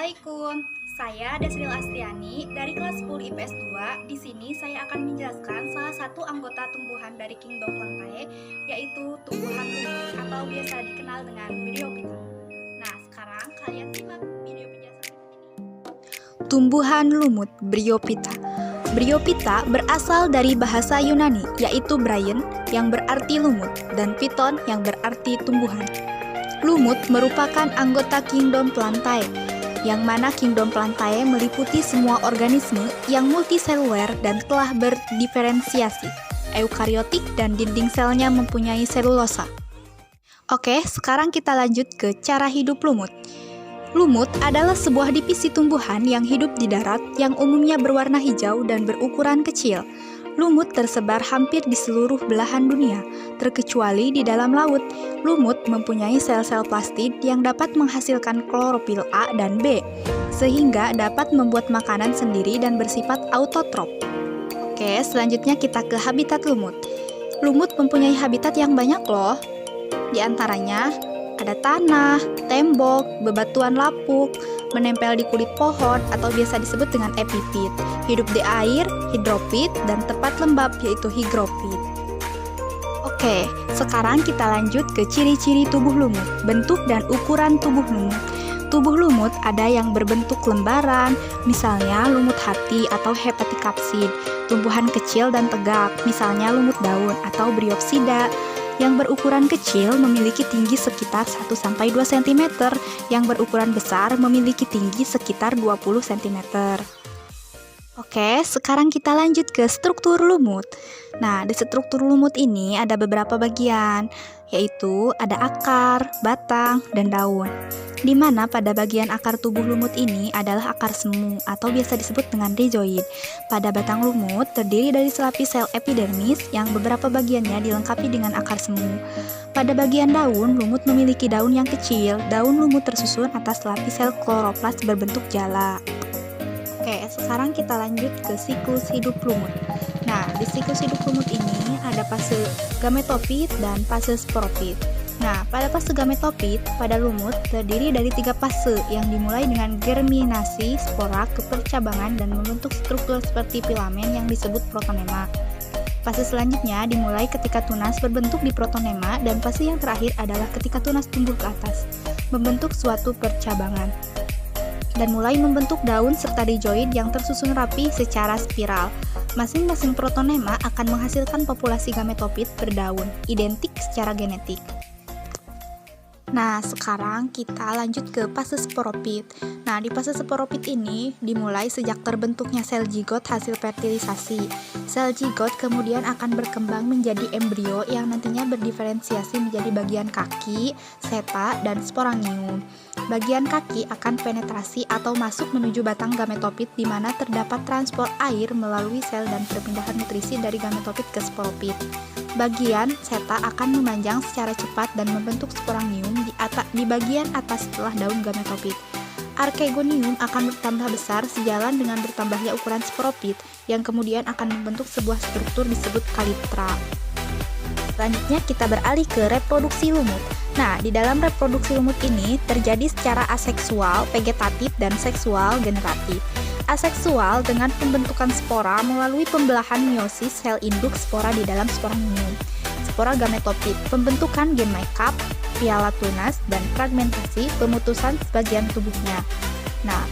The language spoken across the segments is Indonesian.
Assalamualaikum, saya Desril Astiani dari kelas 10 IPS 2. Di sini saya akan menjelaskan salah satu anggota tumbuhan dari Kingdom Plantae, yaitu tumbuhan lumut atau biasa dikenal dengan Bryophyta. Nah, sekarang kalian simak video penjelasan ini. Tumbuhan lumut Bryophyta. Bryophyta berasal dari bahasa Yunani, yaitu bryon yang berarti lumut dan phyton yang berarti tumbuhan. Lumut merupakan anggota Kingdom Plantae, yang mana Kingdom Plantae meliputi semua organisme yang multiseluler dan telah berdiferensiasi, eukariotik dan dinding selnya mempunyai selulosa. Oke, sekarang kita lanjut ke cara hidup lumut. Lumut adalah sebuah divisi tumbuhan yang hidup di darat yang umumnya berwarna hijau dan berukuran kecil. Lumut tersebar hampir di seluruh belahan dunia, terkecuali di dalam laut. Lumut mempunyai sel-sel plastid yang dapat menghasilkan klorofil A dan B, sehingga dapat membuat makanan sendiri dan bersifat autotrof. Oke, selanjutnya kita ke habitat lumut. Lumut mempunyai habitat yang banyak loh. Di antaranya ada tanah, tembok, bebatuan lapuk, menempel di kulit pohon atau biasa disebut dengan epifit, hidup di air, hidrofit, dan tempat lembab yaitu higrofit. Oke, sekarang kita lanjut ke ciri-ciri tubuh lumut, bentuk dan ukuran tubuh lumut. Tubuh lumut ada yang berbentuk lembaran, misalnya lumut hati atau hepatikapsid, tumbuhan kecil dan tegak, misalnya lumut daun atau Bryopsida. Yang berukuran kecil memiliki tinggi sekitar 1-2 cm, yang berukuran besar memiliki tinggi sekitar 20 cm. Oke, sekarang kita lanjut ke struktur lumut. Nah, di struktur lumut ini ada beberapa bagian, yaitu ada akar, batang, dan daun. Di mana pada bagian akar tubuh lumut ini adalah akar semu atau biasa disebut dengan rhizoid. Pada batang lumut terdiri dari selapis sel epidermis yang beberapa bagiannya dilengkapi dengan akar semu. Pada bagian daun, lumut memiliki daun yang kecil. Daun lumut tersusun atas lapis sel kloroplas berbentuk jala. Oke, sekarang kita lanjut ke siklus hidup lumut. Nah, di siklus hidup lumut ini ada fase gametofit dan fase sporopit. Nah, pada fase gametofit, pada lumut terdiri dari 3 fase yang dimulai dengan germinasi spora ke percabangan dan membentuk struktur seperti filamen yang disebut protonema. Fase selanjutnya dimulai ketika tunas berbentuk di protonema, dan fase yang terakhir adalah ketika tunas tumbuh ke atas, membentuk suatu percabangan, dan mulai membentuk daun serta rhizoid yang tersusun rapi secara spiral. Masing-masing protonema akan menghasilkan populasi gametofit berdaun, identik secara genetik. Nah, sekarang kita lanjut ke fase sporopit. Nah, di fase sporopit ini dimulai sejak terbentuknya sel zigot hasil fertilisasi. Sel zigot kemudian akan berkembang menjadi embrio yang nantinya berdiferensiasi menjadi bagian kaki, seta, dan sporangium. Bagian kaki akan penetrasi atau masuk menuju batang gametofit di mana terdapat transport air melalui sel dan perpindahan nutrisi dari gametofit ke sporopit. Bagian seta akan memanjang secara cepat dan membentuk sporangium di bagian atas setelah daun gametofit. Archegonium akan bertambah besar sejalan dengan bertambahnya ukuran sporopit yang kemudian akan membentuk sebuah struktur disebut kalitra. Selanjutnya kita beralih ke reproduksi lumut. Nah, di dalam reproduksi lumut ini terjadi secara aseksual, vegetatif, dan seksual generatif. Aseksual dengan pembentukan spora melalui pembelahan meiosis sel induk spora di dalam sporangium. Spora gametofit, pembentukan gen makeup, piala tunas, dan fragmentasi pemutusan sebagian tubuhnya. Nah,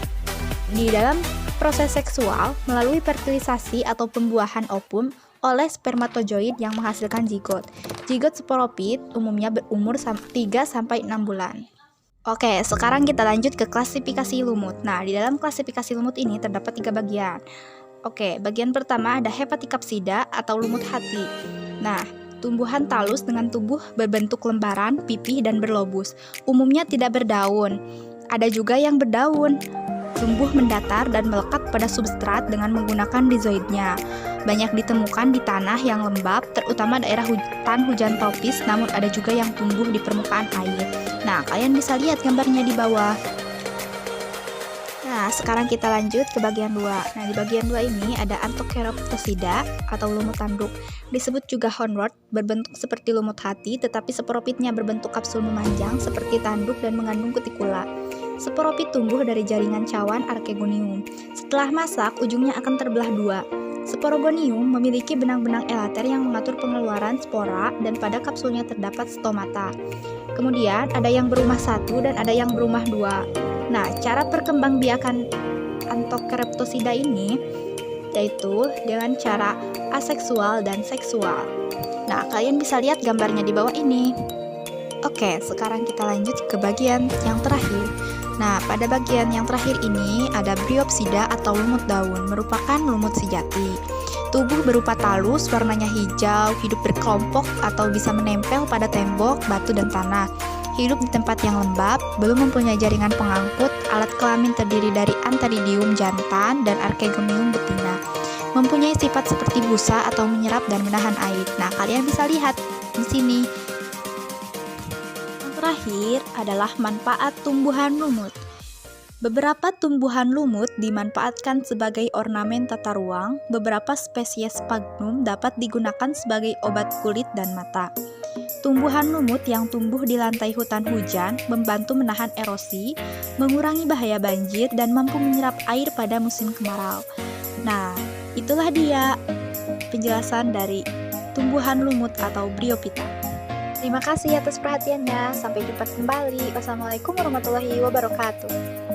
di dalam proses seksual melalui fertilisasi atau pembuahan ovum oleh spermatozoid yang menghasilkan zigot. Zigot sporopit umumnya berumur 3-6 bulan. Oke, sekarang kita lanjut ke klasifikasi lumut. Nah, di dalam klasifikasi lumut ini terdapat 3 bagian. Oke, bagian pertama ada hepatikapsida atau lumut hati. Nah, tumbuhan talus dengan tubuh berbentuk lembaran, pipih, dan berlobus. Umumnya tidak berdaun. Ada juga yang berdaun. Tumbuh mendatar dan melekat pada substrat dengan menggunakan rhizoidnya. Banyak ditemukan di tanah yang lembab, terutama daerah hujan tropis, namun ada juga yang tumbuh di permukaan air. Nah, kalian bisa lihat gambarnya di bawah. Nah, sekarang kita lanjut ke bagian 2. Nah, di bagian 2 ini ada Anthocheroptosida atau lumut tanduk. Disebut juga hornwort, berbentuk seperti lumut hati, tetapi sporopitnya berbentuk kapsul memanjang seperti tanduk dan mengandung kutikula. Sporopit tumbuh dari jaringan cawan Archegonium. Setelah masak, ujungnya akan terbelah dua. Sporogonium memiliki benang-benang elater yang mengatur pengeluaran spora dan pada kapsulnya terdapat stomata. Kemudian ada yang berumah satu dan ada yang berumah dua. Nah, cara perkembangbiakan Anthocereptosida ini yaitu dengan cara aseksual dan seksual. Nah, kalian bisa lihat gambarnya di bawah ini. Oke, sekarang kita lanjut ke bagian yang terakhir. Nah, pada bagian yang terakhir ini ada Bryopsida atau lumut daun, merupakan lumut sejati. Tubuh berupa talus, warnanya hijau, hidup berkelompok atau bisa menempel pada tembok, batu, dan tanah. Hidup di tempat yang lembab, belum mempunyai jaringan pengangkut, alat kelamin terdiri dari Antheridium jantan dan Archegonium betina. Mempunyai sifat seperti busa atau menyerap dan menahan air. Nah, kalian bisa lihat di sini. Terakhir adalah manfaat tumbuhan lumut. Beberapa tumbuhan lumut dimanfaatkan sebagai ornamen tata ruang. Beberapa spesies Sphagnum dapat digunakan sebagai obat kulit dan mata. Tumbuhan lumut yang tumbuh di lantai hutan hujan membantu menahan erosi, mengurangi bahaya banjir, dan mampu menyerap air pada musim kemarau. Nah, itulah dia penjelasan dari tumbuhan lumut atau Bryophyta. Terima kasih atas perhatiannya. Sampai jumpa kembali. Wassalamualaikum warahmatullahi wabarakatuh.